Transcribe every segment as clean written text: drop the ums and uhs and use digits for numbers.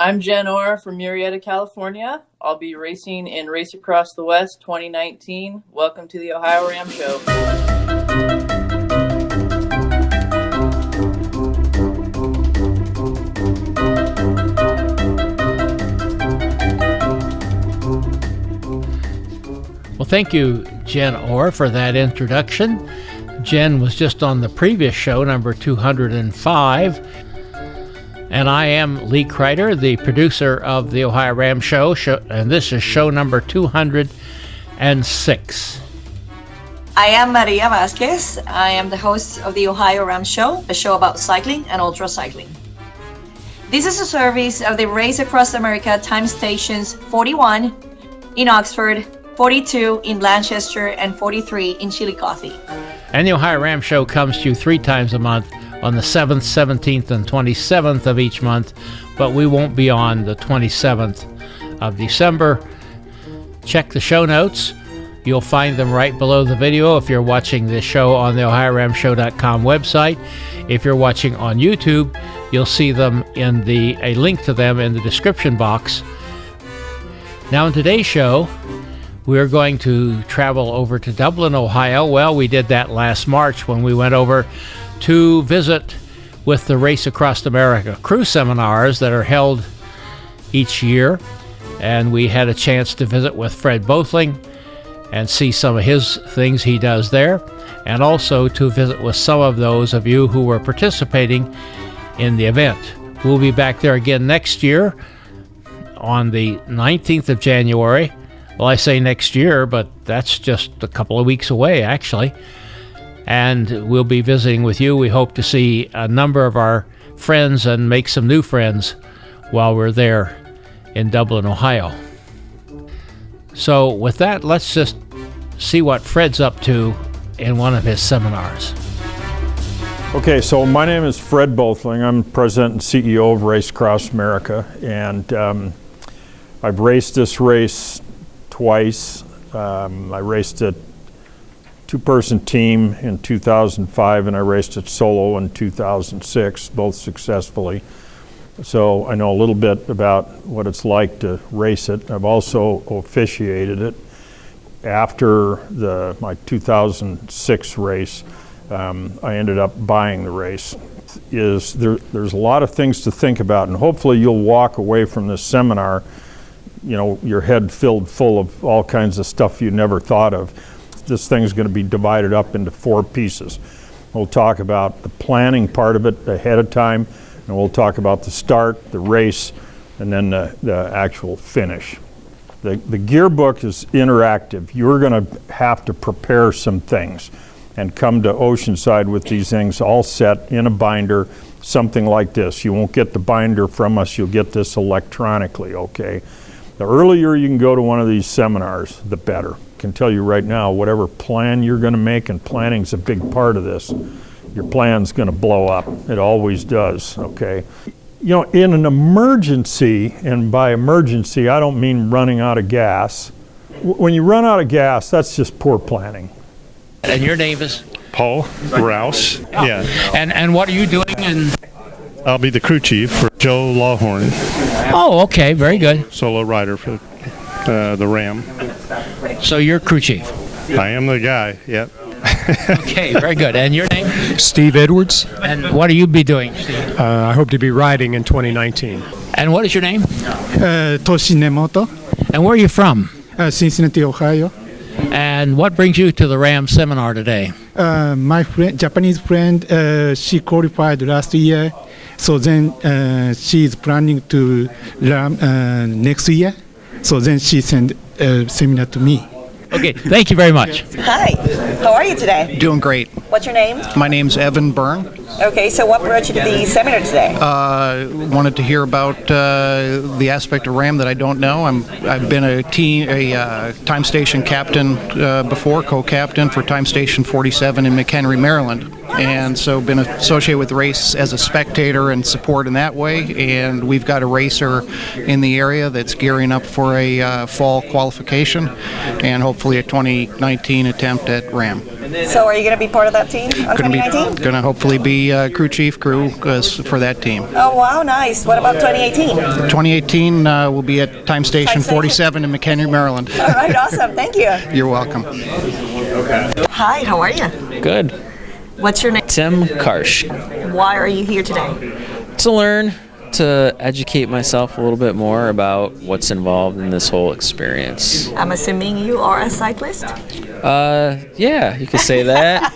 I'm Jen Orr from Murrieta, California. I'll be racing in Race Across the West 2019. Welcome to the Ohio RAAM Show. Well, thank you, Jen Orr, for that introduction. Jen was just on the previous show, number 205. And I am Lee Kreider, the producer of the Ohio RAAM show, and this is show number 206. I am Maria Vasquez. I am the host of the Ohio RAAM show, a show about cycling and ultracycling. This is a service of the Race Across America time stations 41 in Oxford, 42 in Lancaster, and 43 in Chillicothe. And the Ohio RAAM show comes to you 3 times a month on the 7th, 17th, and 27th of each month, but we won't be on the 27th of December. Check the show notes. You'll find them right below the video if you're watching this show on the OhioRAAMshow.com website. If you're watching on YouTube, you'll see them in a link to them in the description box. Now in today's show, we're going to travel over to Dublin, Ohio. Well, we did that last March when we went over to visit with the Race Across America crew seminars that are held each year. And we had a chance to visit with Fred Bothling and see some of his things he does there, and also to visit with some of those of you who were participating in the event. We'll be back there again next year on the 19th of January. Well, I say next year, but that's just a couple of weeks away, actually. And we'll be visiting with you. We hope to see a number of our friends and make some new friends while we're there in Dublin, Ohio. So with that, let's just see what Fred's up to in one of his seminars. Okay, so my name is Fred Bothling. I'm president and CEO of Race Across America, and I've raced this race twice. I raced a 2-person team in 2005, and I raced it solo in 2006, both successfully. So I know a little bit about what it's like to race it. I've also officiated it. After my 2006 race, I ended up buying the race. There's a lot of things to think about, and hopefully you'll walk away from this seminar, your head filled full of all kinds of stuff you never thought of. This thing's going to be divided up into 4 pieces. We'll talk about the planning part of it ahead of time, and we'll talk about the start, the race, and then the actual finish. The gear book is interactive. You're going to have to prepare some things and come to Oceanside with these things all set in a binder, something like this. You won't get the binder from us, you'll get this electronically, okay? The earlier you can go to one of these seminars, the better. I can tell you right now, whatever plan you're going to make, and planning's a big part of this, your plan's going to blow up. It always does, okay? In an emergency, and by emergency, I don't mean running out of gas. When you run out of gas, that's just poor planning. And your name is? Paul Rouse. Yeah. And what are you doing? I'll be the crew chief for Joe Lawhorn. Oh, okay, very good. Solo rider for the RAAM. So you're crew chief? I am the guy, yep. Okay, very good. And your name? Steve Edwards. And what do you be doing, Steve? I hope to be riding in 2019. And what is your name? Toshi Nemoto. And where are you from? Cincinnati, Ohio. And what brings you to the RAAM seminar today? My Japanese friend, she qualified last year. So then she is planning to RAAM next year. So then she sent a seminar to me. Okay, thank you very much. Hi, how are you today? Doing great. What's your name? My name's Evan Byrne. Okay, so what brought you to the seminar today? Wanted to hear about the aspect of RAAM that I don't know. I've been a time station captain before, co-captain for time station 47 in McHenry, Maryland. And so been associated with the race as a spectator and support in that way. And we've got a racer in the area that's gearing up for a fall qualification and hopefully a 2019 attempt at RAAM. So are you going to be part of that team on 2019? Going to hopefully be crew chief for that team. Oh, wow, nice. What about 2018? 2018 will be at Time Station 47 in McHenry, Maryland. All right, awesome. Thank you. You're welcome. Hi, how are you? Good. What's your name? Tim Karsh. Why are you here today? To learn, to educate myself a little bit more about what's involved in this whole experience. I'm assuming you are a cyclist? Yeah, you could say that.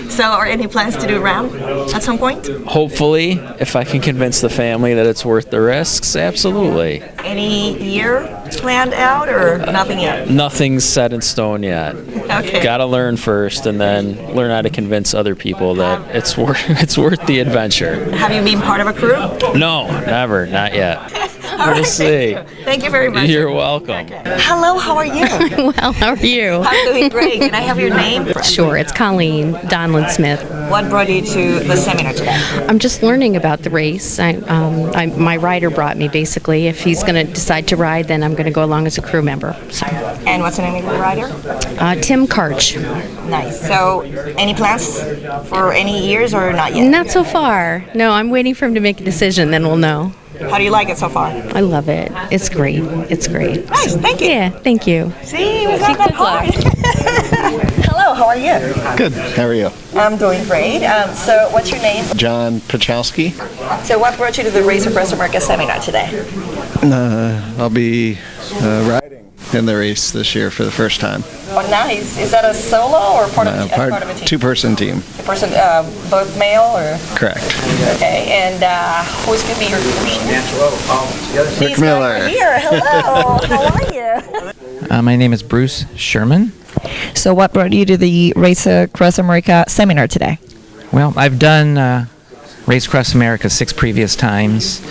So are any plans to do RAAM at some point? Hopefully, if I can convince the family that it's worth the risks, absolutely. Any year planned out or nothing yet? Nothing's set in stone yet. Okay. Gotta learn first and then learn how to convince other people that it's worth the adventure. Have you been part of a crew? No, never, not yet. All right, see. Thank you very much. You're welcome. Hello, how are you? Well, how are you? I'm doing great. Can I have your name? Sure, it's Colleen Donlin Smith. What brought you to the seminar today? I'm just learning about the race. My rider brought me, basically. If he's going to decide to ride, then I'm going to go along as a crew member. So, And what's the name of your rider? Tim Karch. Nice. So, any plans for any years or not yet? Not so far. No, I'm waiting for him to make a decision, then we'll know. How do you like it so far? I love it. It's great. It's great. Nice. Thank you. Yeah, thank you. See, we got that part. Hello, how are you? Good. How are you? I'm doing great. So, what's your name? John Pachowski. So, what brought you to the Race Across America seminar today? I'll be riding in the race this year for the first time. Oh, nice. Is that a solo or part of a team? Two-person team. A person, both male or? Correct. Okay, and who's going to be your coach? Rick Miller. Here. Hello. How are you? My name is Bruce Sherman. So, what brought you to the Race Across America seminar today? Well, I've done Race Across America 6 previous times,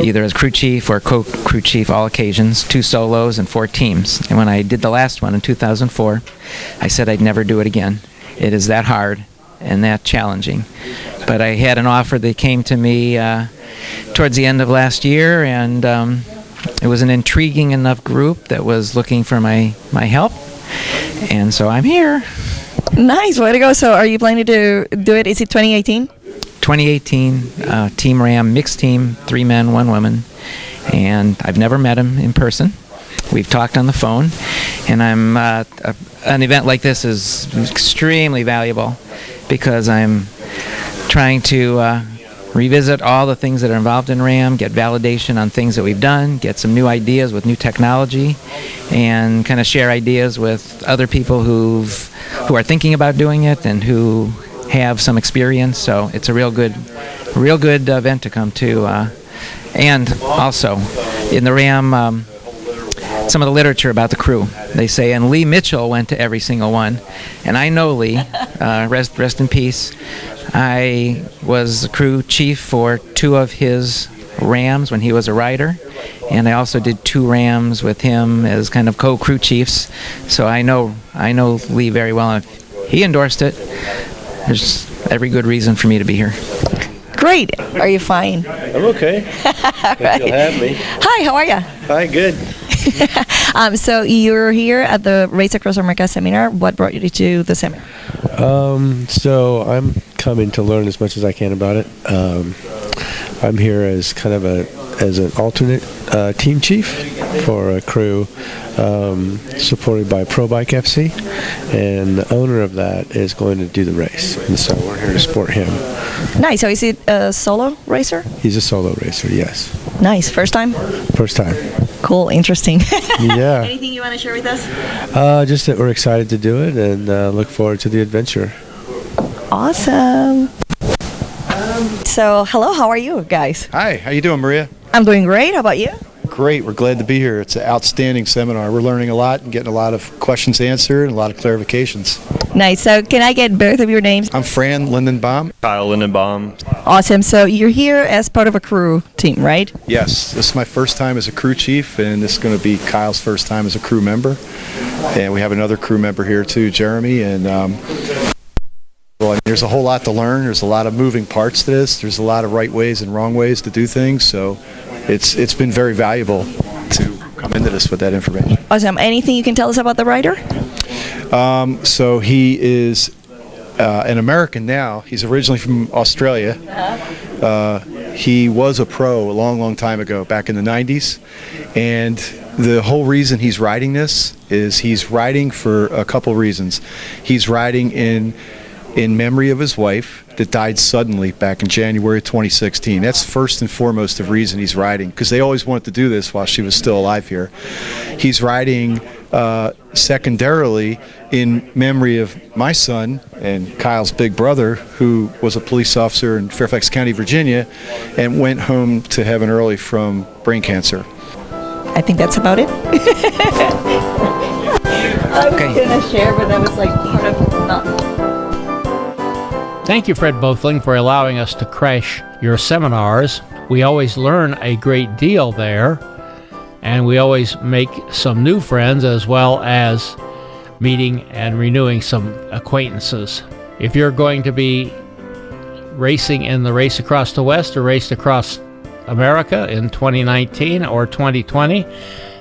either as crew chief or co-crew chief, all occasions, 2 solos and 4 teams. And when I did the last one in 2004, I said I'd never do it again. It is that hard and that challenging. But I had an offer that came to me towards the end of last year, and it was an intriguing enough group that was looking for my help. And so I'm here. Nice, way to go. So are you planning to do it? Is it 2018? 2018, Team RAAM, mixed team, 3 men, 1 woman. And I've never met him in person. We've talked on the phone. And an event like this is extremely valuable because I'm trying to revisit all the things that are involved in RAAM, get validation on things that we've done, get some new ideas with new technology, and kind of share ideas with other people who are thinking about doing it and who have some experience. So it's a real good event to come to. And also, in the RAAM, some of the literature about the crew, they say, and Lee Mitchell went to every single one, and I know Lee, rest in peace. I was the crew chief for 2 of his RAAMs when he was a rider, and I also did 2 RAAMs with him as kind of co-crew chiefs. So I know Lee very well. And if he endorsed it, there's every good reason for me to be here. Great. Are you fine? I'm okay. Right. You'll have me. Hi, how are you? Hi, good. So you're here at the Race Across America seminar. What brought you to the seminar? So I'm coming to learn as much as I can about it. I'm here as kind of as an alternate team chief for a crew supported by Pro Bike FC, and the owner of that is going to do the race, and so we're here to support him. Nice. So is it a solo racer? He's a solo racer, yes. Nice. First time? First time. Cool. Interesting. Yeah. Anything you want to share with us? Just that we're excited to do it and look forward to the adventure. Awesome. So, hello, how are you guys? Hi, how you doing, Maria? I'm doing great. How about you? Great, we're glad to be here. It's an outstanding seminar. We're learning a lot and getting a lot of questions answered and a lot of clarifications. Nice. So, can I get both of your names? I'm Fran Lindenbaum. Kyle Lindenbaum. Awesome. So, you're here as part of a crew team, right? Yes, this is my first time as a crew chief, and this is going to be Kyle's first time as a crew member. And we have another crew member here too, Jeremy, and well, there's a whole lot to learn. There's a lot of moving parts to this. There's a lot of right ways and wrong ways to do things. So it's been very valuable to come into this with that information. Awesome. Anything you can tell us about the rider? So he is an American now. He's originally from Australia. He was a pro a long, long time ago, back in the 90s. And the whole reason he's riding this is he's riding for a couple reasons. He's riding in memory of his wife that died suddenly back in January 2016. That's first and foremost the reason he's riding, because they always wanted to do this while she was still alive here. He's riding secondarily in memory of my son and Kyle's big brother, who was a police officer in Fairfax County, Virginia, and went home to heaven early from brain cancer. I think that's about it. I was gonna share, but that was like part of not. Thank you, Fred Bothling, for allowing us to crash your seminars. We always learn a great deal there, and we always make some new friends as well as meeting and renewing some acquaintances. If you're going to be racing in the Race Across the West or Race Across America in 2019 or 2020,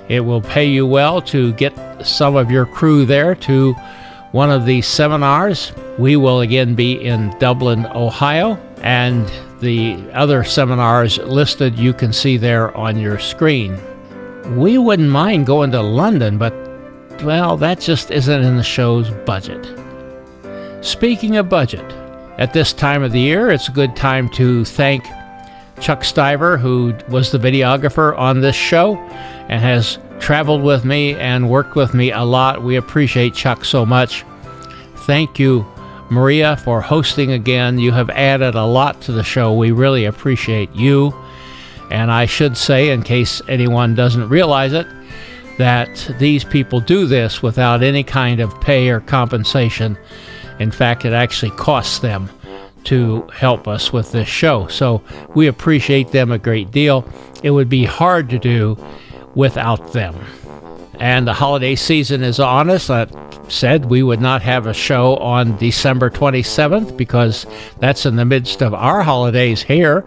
it will pay you well to get some of your crew there to one of these seminars. We will again be in Dublin, Ohio, and the other seminars listed you can see there on your screen. We wouldn't mind going to London, but, well, that just isn't in the show's budget. Speaking of budget, at this time of the year, it's a good time to thank Chuck Stiver, who was the videographer on this show and has traveled with me and worked with me a lot. We appreciate Chuck so much. Thank you, Maria, for hosting again. You have added a lot to the show. We really appreciate you. And I should say, in case anyone doesn't realize it, that these people do this without any kind of pay or compensation. In fact, it actually costs them to help us with this show. So we appreciate them a great deal. It would be hard to do without them. And the holiday season is on us. I said we would not have a show on December 27th because that's in the midst of our holidays here.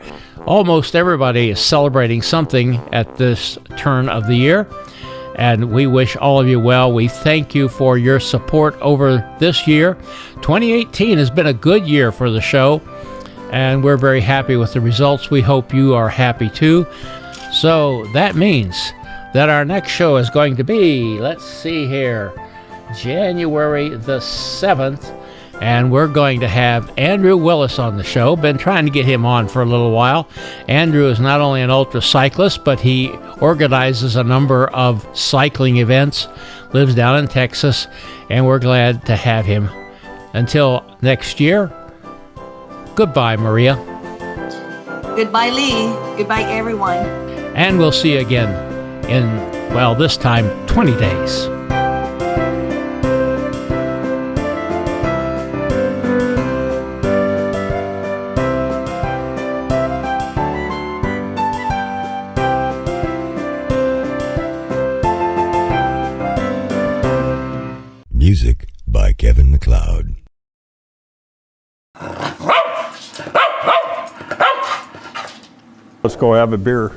Almost everybody is celebrating something at this turn of the year, and we wish all of you well. We thank you for your support over this year. 2018 has been a good year for the show, and we're very happy with the results. We hope you are happy too. So that means that our next show is going to be, let's see here, January the 7th, and we're going to have Andrew Willis on the show. Been trying to get him on for a little while. Andrew is not only an ultra cyclist, but he organizes a number of cycling events, lives down in Texas, and we're glad to have him. Until next year, goodbye, Maria. Goodbye, Lee. Goodbye, everyone. And we'll see you again in, well, this time, 20 days. Music by Kevin MacLeod. Let's go have a beer.